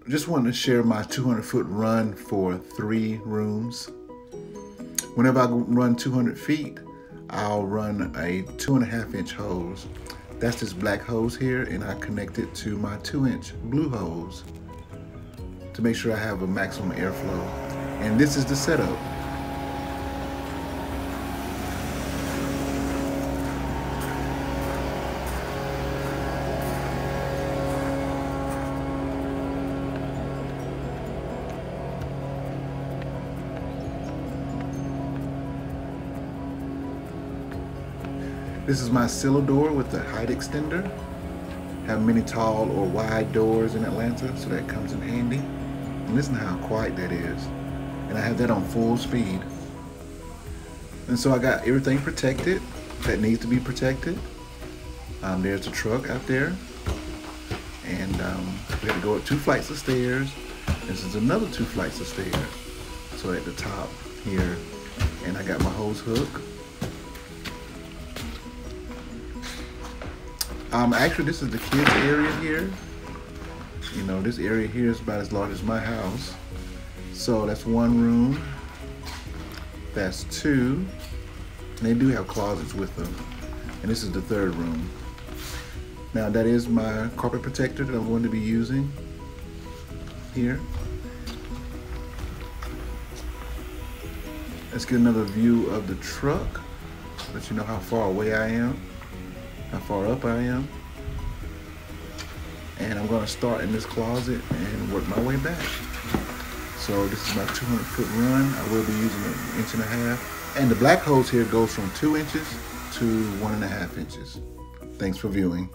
just wanted to share my 200-foot run for 3 rooms. Whenever I run 200 feet, I'll run a 2.5-inch hose. That's this black hose here, and I connect it to my 2-inch blue hose to make sure I have a maximum airflow. And this is the setup. This is my Scylla door with the height extender. Have many tall or wide doors in Atlanta, so that comes in handy. And listen to how quiet that is. And I have that on full speed. And so I got everything protected that needs to be protected. There's the truck out there. And we had to go up 2 flights of stairs. This is another 2 flights of stairs. So at the top here, and I got my hose hook. Actually, this is the kids area here. You know, this area here is about as large as my house. So that's 1 room. That's 2. And they do have closets with them. And this is the 3rd room. Now that is my carpet protector that I'm going to be using here. Let's get another view of the truck. Let you know how far away I am, how far up I am. And I'm going to start in this closet and work my way back. So this is my 200-foot run. I will be using an 1.5 inches. And the black hose here goes from 2 inches to 1.5 inches. Thanks for viewing.